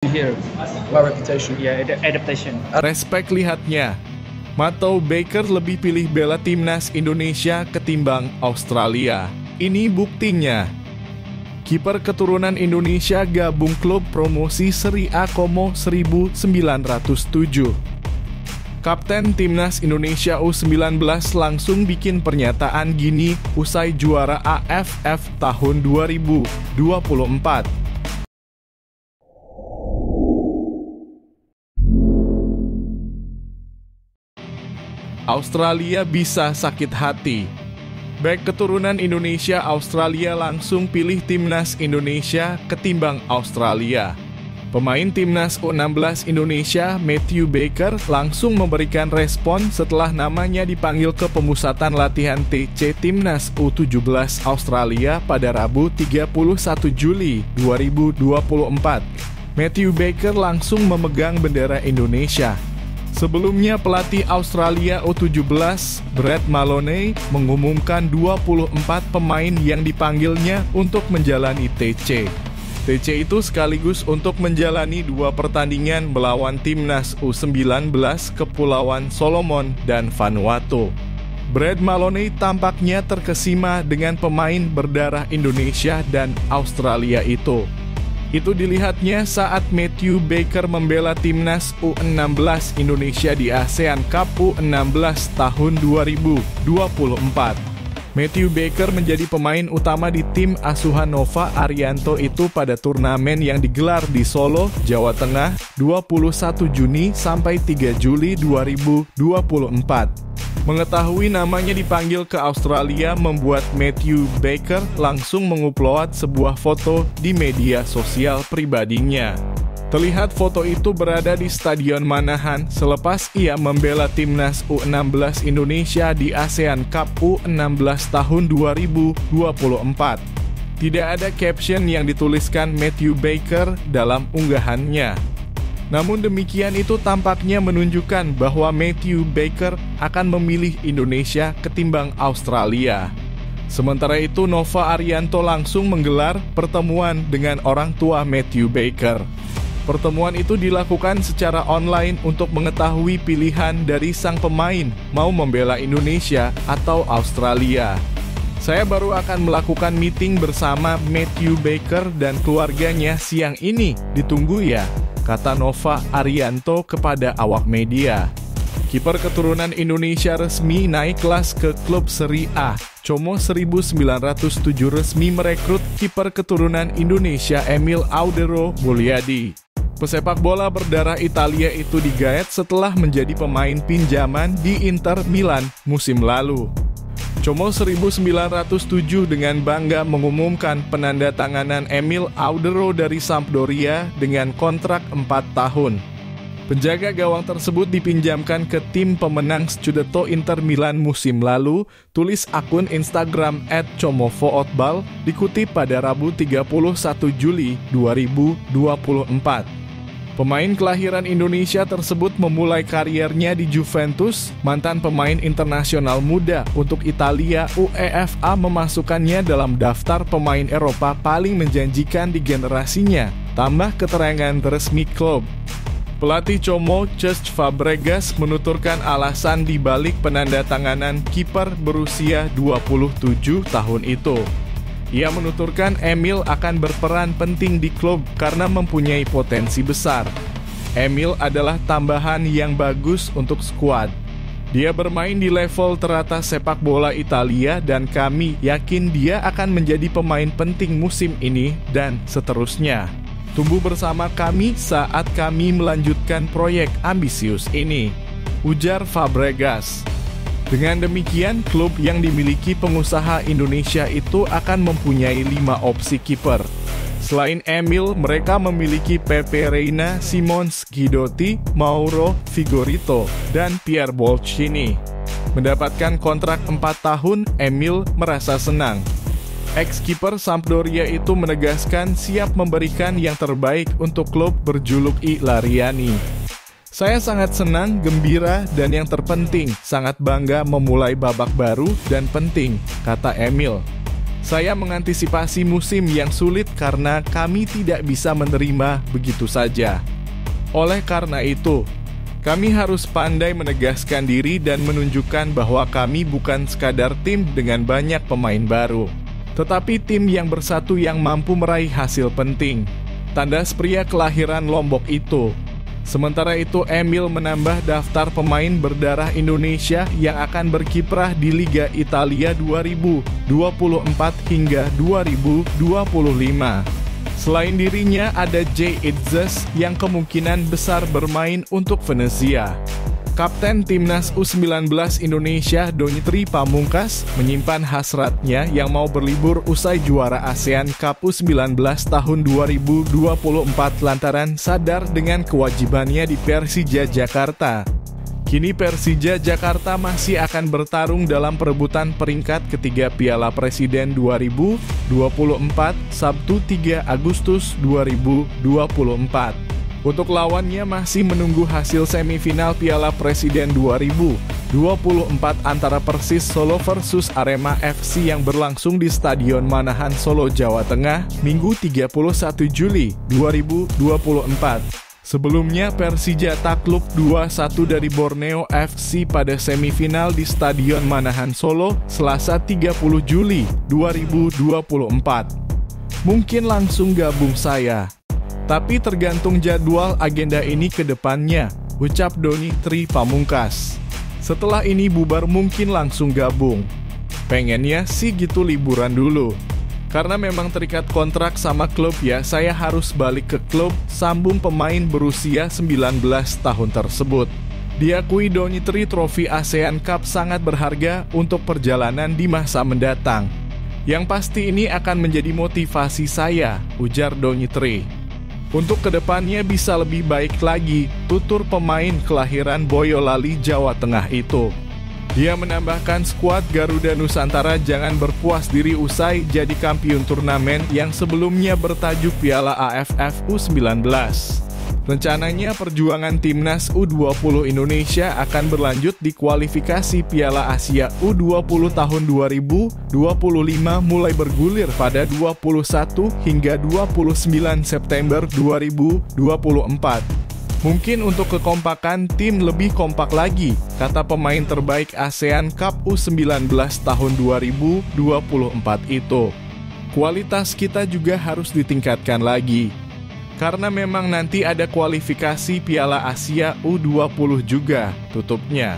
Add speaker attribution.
Speaker 1: Here,
Speaker 2: Low reputation.
Speaker 1: yeah, adaptation.
Speaker 3: Respect lihatnya. Matteo Baker lebih pilih bela timnas Indonesia ketimbang Australia. Ini buktinya. Kiper keturunan Indonesia gabung klub promosi Serie A Como 1907. Kapten Timnas Indonesia U19 langsung bikin pernyataan gini usai juara AFF tahun 2024. Australia bisa sakit hati. Bek keturunan Indonesia Australia langsung pilih timnas Indonesia ketimbang Australia. Pemain timnas U16 Indonesia Matthew Baker langsung memberikan respon setelah namanya dipanggil ke pemusatan latihan TC Timnas U17 Australia pada Rabu 31 Juli 2024. Matthew Baker langsung memegang bendera Indonesia. Sebelumnya pelatih Australia U17, Brad Maloney, mengumumkan 24 pemain yang dipanggilnya untuk menjalani TC. TC itu sekaligus untuk menjalani 2 pertandingan melawan timnas U19 Kepulauan Solomon dan Vanuatu. Brad Maloney tampaknya terkesima dengan pemain berdarah Indonesia dan Australia itu. Itu dilihatnya saat Matthew Baker membela timnas U16 Indonesia di ASEAN Cup U16 tahun 2024. Matthew Baker menjadi pemain utama di tim asuhan Nova Arianto itu pada turnamen yang digelar di Solo, Jawa Tengah, 21 Juni sampai 3 Juli 2024. Mengetahui namanya dipanggil ke Australia membuat Matthew Baker langsung mengupload sebuah foto di media sosial pribadinya. Terlihat foto itu berada di Stadion Manahan selepas ia membela timnas U16 Indonesia di ASEAN Cup U16 tahun 2024. Tidak ada caption yang dituliskan Matthew Baker dalam unggahannya. Namun demikian itu tampaknya menunjukkan bahwa Matthew Baker akan memilih Indonesia ketimbang Australia. Sementara itu Nova Arianto langsung menggelar pertemuan dengan orang tua Matthew Baker. Pertemuan itu dilakukan secara online untuk mengetahui pilihan dari sang pemain mau membela Indonesia atau Australia. Saya baru akan melakukan meeting bersama Matthew Baker dan keluarganya siang ini, ditunggu ya, kata Nova Arianto kepada awak media. Kiper keturunan Indonesia resmi naik kelas ke klub Serie A. Como 1907 resmi merekrut kiper keturunan Indonesia Emil Audero Mulyadi. Pesepak bola berdarah Italia itu digaet setelah menjadi pemain pinjaman di Inter Milan musim lalu. Como 1907 dengan bangga mengumumkan penandatanganan Emil Audero dari Sampdoria dengan kontrak 4 tahun. Penjaga gawang tersebut dipinjamkan ke tim pemenang Scudetto Inter Milan musim lalu, tulis akun Instagram @comofootball dikutip pada Rabu 31 Juli 2024. Pemain kelahiran Indonesia tersebut memulai kariernya di Juventus, mantan pemain internasional muda untuk Italia. UEFA memasukkannya dalam daftar pemain Eropa paling menjanjikan di generasinya, tambah keterangan resmi klub. Pelatih Como, Cesc Fabregas, menuturkan alasan di balik penandatanganan kiper berusia 27 tahun itu. Ia menuturkan Emil akan berperan penting di klub karena mempunyai potensi besar. Emil adalah tambahan yang bagus untuk skuad. Dia bermain di level teratas sepak bola Italia dan kami yakin dia akan menjadi pemain penting musim ini dan seterusnya. Tumbuh bersama kami saat kami melanjutkan proyek ambisius ini, ujar Fabregas. Dengan demikian, klub yang dimiliki pengusaha Indonesia itu akan mempunyai 5 opsi kiper. Selain Emil, mereka memiliki Pepe Reina, Simons Guidotti, Mauro Figorito, dan Pierre Bolcini. Mendapatkan kontrak 4 tahun, Emil merasa senang. Ex-kiper Sampdoria itu menegaskan siap memberikan yang terbaik untuk klub berjuluk I Lariani. Saya sangat senang, gembira, dan yang terpenting, sangat bangga memulai babak baru dan penting, kata Emil. Saya mengantisipasi musim yang sulit karena kami tidak bisa menerima begitu saja. Oleh karena itu, kami harus pandai menegaskan diri dan menunjukkan bahwa kami bukan sekadar tim dengan banyak pemain baru, tetapi tim yang bersatu yang mampu meraih hasil penting. Tandas pria kelahiran Lombok itu. Sementara itu, Emil menambah daftar pemain berdarah Indonesia yang akan berkiprah di Liga Italia 2024 hingga 2025. Selain dirinya, ada Jay Itzes yang kemungkinan besar bermain untuk Venezia. Kapten Timnas U19 Indonesia Donitri Pamungkas menyimpan hasratnya yang mau berlibur usai juara ASEAN Cup U19 tahun 2024 lantaran sadar dengan kewajibannya di Persija Jakarta. Kini Persija Jakarta masih akan bertarung dalam perebutan peringkat ketiga Piala Presiden 2024 Sabtu 3 Agustus 2024. Untuk lawannya masih menunggu hasil semifinal Piala Presiden 2024 antara Persis Solo versus Arema FC yang berlangsung di Stadion Manahan Solo, Jawa Tengah, Minggu 31 Juli 2024. Sebelumnya Persija takluk 2-1 dari Borneo FC pada semifinal di Stadion Manahan Solo, Selasa 30 Juli 2024. Mungkin langsung gabung saya. Tapi tergantung jadwal agenda ini ke depannya, ucap Donitri Pamungkas. Setelah ini bubar mungkin langsung gabung. Pengennya sih gitu liburan dulu. Karena memang terikat kontrak sama klub ya, saya harus balik ke klub, sambung pemain berusia 19 tahun tersebut. Diakui Donitri, trofi ASEAN Cup sangat berharga untuk perjalanan di masa mendatang. Yang pasti ini akan menjadi motivasi saya, ujar Donitri. Untuk kedepannya bisa lebih baik lagi, tutur pemain kelahiran Boyolali, Jawa Tengah itu. Dia menambahkan skuad Garuda Nusantara jangan berpuas diri usai jadi kampiun turnamen yang sebelumnya bertajuk Piala AFF U19. Rencananya perjuangan Timnas U20 Indonesia akan berlanjut di kualifikasi Piala Asia U20 tahun 2025 mulai bergulir pada 21 hingga 29 September 2024. Mungkin untuk kekompakan tim lebih kompak lagi, kata pemain terbaik ASEAN Cup U19 tahun 2024 itu. Kualitas kita juga harus ditingkatkan lagi. Karena memang nanti ada kualifikasi Piala Asia U20 juga, tutupnya.